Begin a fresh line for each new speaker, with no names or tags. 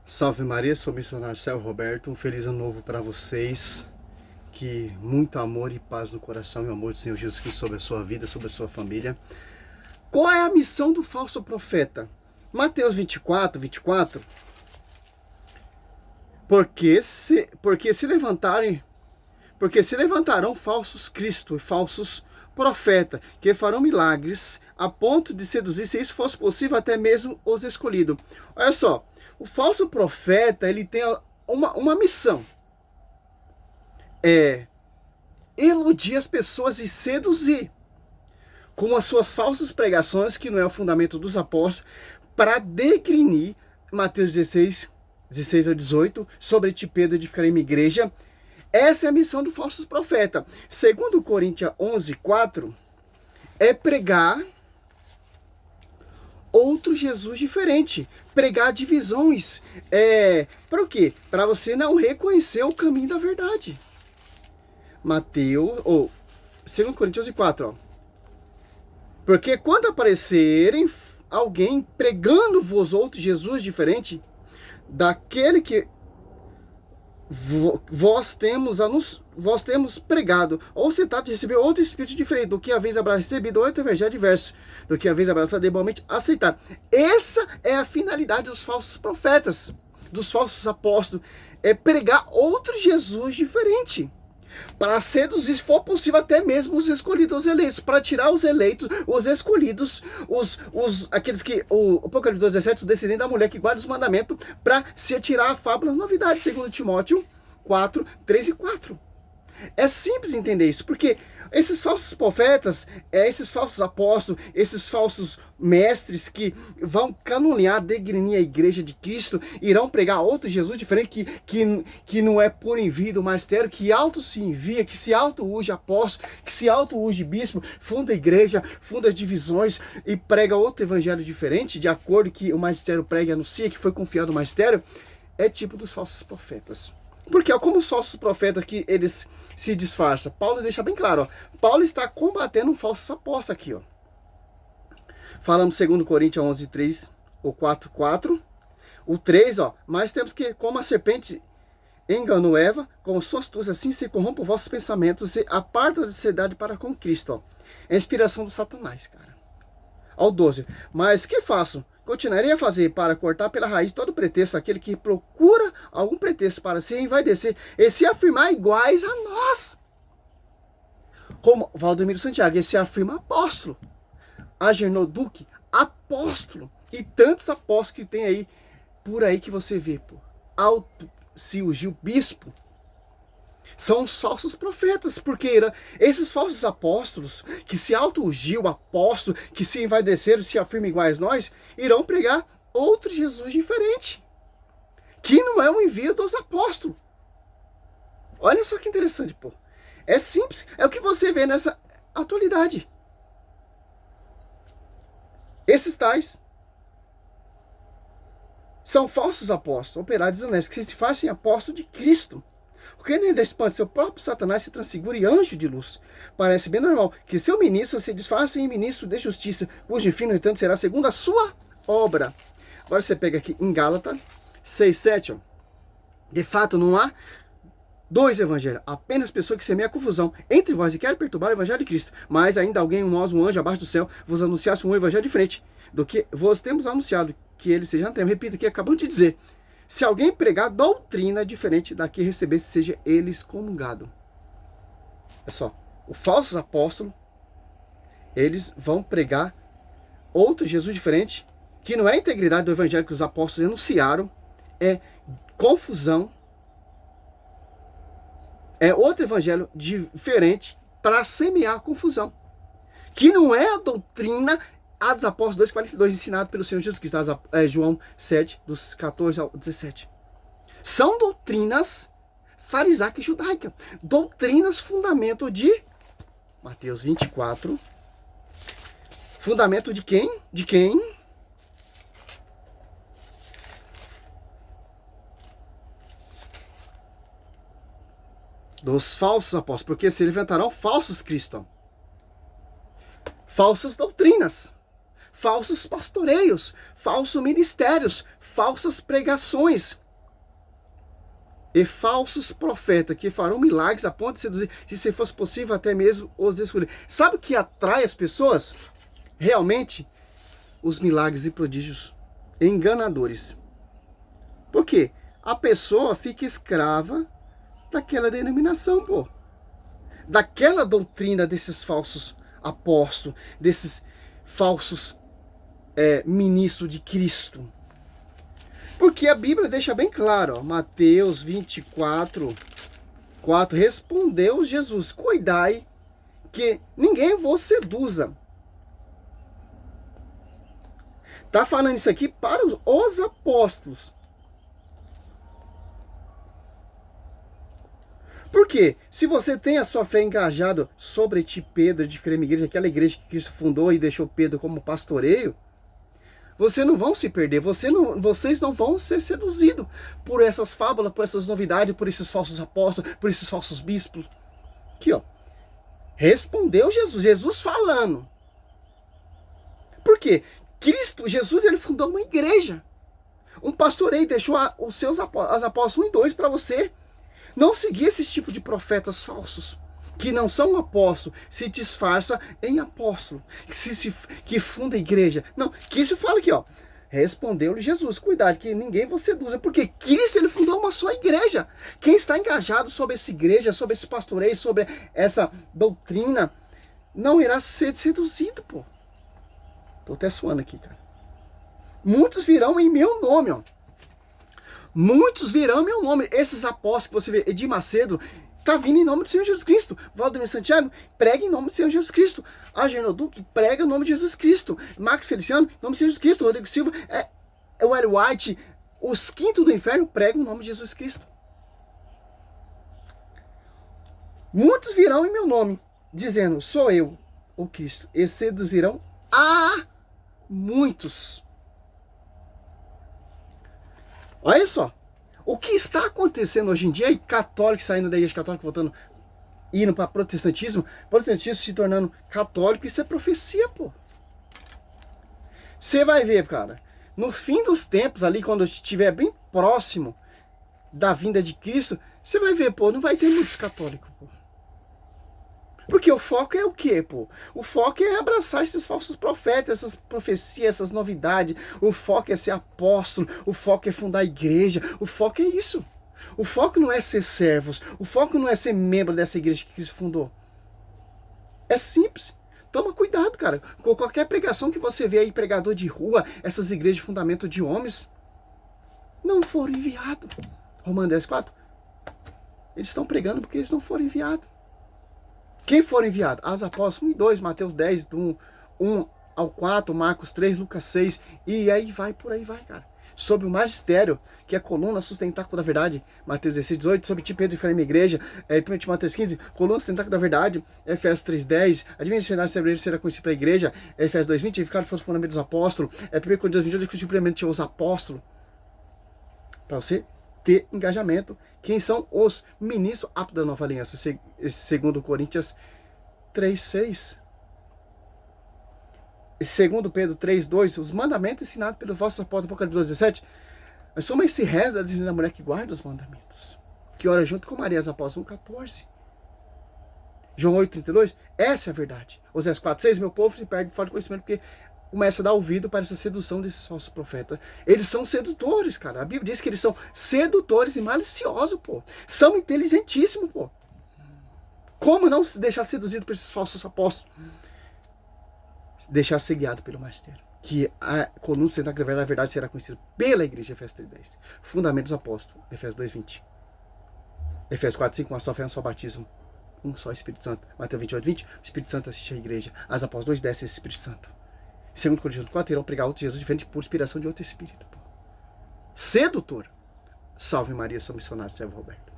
Salve Maria, sou o missionário Célio Roberto. Um feliz ano novo para vocês. Que muito amor e paz no coração e o amor do Senhor Jesus Cristo sobre a sua vida, sobre a sua família. Qual é a missão do falso profeta? Mateus 24. Porque se levantarão falsos Cristo e falsos profetas, que farão milagres a ponto de seduzir, se isso fosse possível, até mesmo os escolhidos. Olha só, o falso profeta, ele tem uma missão. É iludir as pessoas e seduzir com as suas falsas pregações, que não é o fundamento dos apóstolos, para degrinir Mateus 16 a 18, sobre ti, Pedro, edificarei minha igreja. Essa é a missão do falso profeta. Segundo Coríntios 11:4, é pregar outro Jesus diferente, pregar divisões. Para o quê? Para você não reconhecer o caminho da verdade. Mateus, ou 2 Coríntios 4, ó. Porque quando aparecerem alguém pregando-vos outro Jesus diferente daquele que vós temos pregado, ou se trata de receber outro espírito diferente do que a vez haverá recebido, outro evangelho diverso do que a vez haverá sido igualmente aceitar. Essa é a finalidade dos falsos profetas, dos falsos apóstolos, é pregar outro Jesus diferente, para seduzir, se for possível, até mesmo os escolhidos, os eleitos, para tirar os eleitos, os escolhidos, aqueles que, o Apocalipse 2:17, os descendentes da mulher que guarda os mandamentos, para se atirar a fábula, novidades, segundo Timóteo 4, 3 e 4. É simples entender isso, porque esses falsos profetas, esses falsos apóstolos, esses falsos mestres que vão caluniar, degrinir a igreja de Cristo, irão pregar outro Jesus diferente, que não é por envio do magistério, que auto se envia, que se auto-uge apóstolo, que se auto-uge bispo, funda igreja, funda divisões e prega outro evangelho diferente, de acordo que o magistério prega e anuncia, que foi confiado ao magistério, é tipo dos falsos profetas. Porque, ó, como os falsos profetas que eles se disfarçam, Paulo deixa bem claro, ó, Paulo está combatendo um falso apóstolo aqui, ó. Falamos 2 Coríntios 11:3, o 4:4, o 3, ó, mas temos que, como a serpente enganou Eva, com suas astúcias, assim se corrompam vossos pensamentos e aparta da sociedade para com Cristo, ó. É a inspiração do Satanás, cara. Ao 12, mas que faço? Continuarei a fazer para cortar pela raiz todo pretexto, aquele que procura algum pretexto para se envaidecer e se afirmar iguais a nós. Como Valdemiro Santiago, ele se afirma apóstolo. Agenor Duque, apóstolo. E tantos apóstolos que tem aí, por aí que você vê, pô. Alceu Gil, bispo. São os falsos profetas, porque esses falsos apóstolos, que se auto-ungiu, apóstolo, que se envaideceram, se afirmam iguais a nós, irão pregar outro Jesus diferente, que não é um envio dos apóstolos. Olha só que interessante, pô. É simples, é o que você vê nessa atualidade. Esses tais são falsos apóstolos, operários desonestos, que se fazem apóstolos de Cristo. Porque nem expande seu próprio Satanás se transfigura em anjo de luz. Parece bem normal que seu ministro se disfarce em ministro de justiça, cujo fim, no entanto, será segundo a sua obra. Agora você pega aqui em Gálatas 6:7, ó. De fato, não há dois evangelhos, apenas pessoas que semeiam a confusão entre vós e querem perturbar o evangelho de Cristo. Mas ainda alguém, nós, um anjo abaixo do céu, vos anunciasse um evangelho diferente do que vos temos anunciado, que ele seja antemo. Repita que acabamos de dizer. Se alguém pregar doutrina diferente da que recebesse, seja ele excomungado. É só, os falsos apóstolos, eles vão pregar outro Jesus diferente, que não é a integridade do evangelho que os apóstolos anunciaram, é confusão, é outro evangelho diferente para semear confusão, que não é a doutrina a dos Apóstolos 2:42, ensinado pelo Senhor Jesus Cristo, João 7, dos 14 ao 17. São doutrinas farisaicas e judaicas. Doutrinas fundamento de Mateus 24. Fundamento de quem? De quem? Dos falsos apóstolos, porque se levantarão falsos cristãos. Falsas doutrinas. falsos pastoreios, falsos ministérios, falsas pregações e falsos profetas que farão milagres a ponto de seduzir, se fosse possível, até mesmo os escolher. Sabe o que atrai as pessoas? Realmente, os milagres e prodígios enganadores. Por quê? A pessoa fica escrava daquela denominação, pô. Daquela doutrina desses falsos apóstolos, desses falsos ministros de Cristo. Porque a Bíblia deixa bem claro, ó, Mateus 24, 4, respondeu Jesus, cuidai que ninguém vos seduza. Tá falando isso aqui para os apóstolos. Por quê? Se você tem a sua fé engajada sobre ti, Pedro, de uma igreja, aquela igreja que Cristo fundou e deixou Pedro como pastoreio, vocês não vão se perder, vocês não vão ser seduzidos por essas fábulas, por essas novidades, por esses falsos apóstolos, por esses falsos bispos. Aqui, ó. Respondeu Jesus falando. Por quê? Jesus, ele fundou uma igreja. Um pastoreio, deixou os apóstolos 1 e 2 para você não seguir esse tipo de profetas falsos, que não são apóstolos, se disfarça em apóstolo, que funda a igreja. Não, Cristo fala aqui, ó. Respondeu-lhe Jesus, cuidado que ninguém vos seduza, porque Cristo, ele fundou uma só igreja. Quem está engajado sobre essa igreja, sobre esse pastoreio, sobre essa doutrina, não irá ser seduzido, pô. Tô até suando aqui, cara. Muitos virão em meu nome, ó. Muitos virão em meu nome. Esses apóstolos que você vê, Edir Macedo, tá vindo em nome do Senhor Jesus Cristo. Valdemir Santiago, prega em nome do Senhor Jesus Cristo. Agenor Duque, prega em nome de Jesus Cristo. Marcos Feliciano, em nome do Senhor Jesus Cristo. Rodrigo Silva, o Ellen White, os quintos do inferno, pregam em nome de Jesus Cristo. Muitos virão em meu nome, dizendo, sou eu, o Cristo. E seduzirão a muitos. Olha só, o que está acontecendo hoje em dia, e católicos saindo da igreja católica, indo para protestantismo se tornando católico, isso é profecia, pô. Você vai ver, cara, no fim dos tempos ali, quando estiver bem próximo da vinda de Cristo, você vai ver, pô, não vai ter muitos católicos, pô. Porque o foco é o quê, pô? O foco é abraçar esses falsos profetas, essas profecias, essas novidades. O foco é ser apóstolo, o foco é fundar a igreja, o foco é isso. O foco não é ser servos, o foco não é ser membro dessa igreja que Cristo fundou. É simples. Toma cuidado, cara. Com qualquer pregação que você vê aí, pregador de rua, essas igrejas de fundamento de homens, não foram enviados. Romanos 10, 4. Eles estão pregando porque eles não foram enviados. Quem foram enviados? As apóstolos 1 e 2, Mateus 10, do 1 ao 4, Marcos 3, Lucas 6, e aí vai, por aí vai, cara. Sobre o magistério, que é a coluna sustentáculo da verdade, Mateus 16, 18, sobre ti, Pedro, e firme igreja, 1 Timóteo 3,15, coluna sustentáculo da verdade, Efésios 3,10, adivinha de verdade se será conhecido para a igreja, Efésios 2,20, edificado fosse o fundamento dos apóstolos, 1 Coríntios 28, discutiu primeiramente os apóstolos, para você ter engajamento. Quem são os ministros aptos da nova aliança? Segundo Coríntios 3:6. Segundo Pedro 3:2, os mandamentos ensinados pelos vossos apóstolos, Apocalipse 2:17. Mas soma esse resto da dizendo da mulher que guarda os mandamentos, que ora junto com Maria, as apóstolos 1:14. João 8:32, essa é a verdade. Oséias 4:6, meu povo se perde fora de conhecimento, porque começa a dar ouvido para essa sedução desses falsos profetas. Eles são sedutores, cara. A Bíblia diz que eles são sedutores e maliciosos, pô. São inteligentíssimos, pô. Como não se deixar seduzido por esses falsos apóstolos? Deixar ser guiado pelo magistério. Que a coluna central da verdade será conhecida pela igreja, Efésios 3:10. Fundamento dos apóstolos, Efésios 2:20. Efésios 4:5, uma só fé, um só batismo, um só Espírito Santo. Mateus 28:20, o Espírito Santo assiste à igreja. As apóstolos 2 desce esse Espírito Santo. Segundo Coríntios 4, irão pregar outro Jesus diferente por inspiração de outro Espírito. Pô. Sedutor. Salve Maria, São Missionário, Servo Roberto.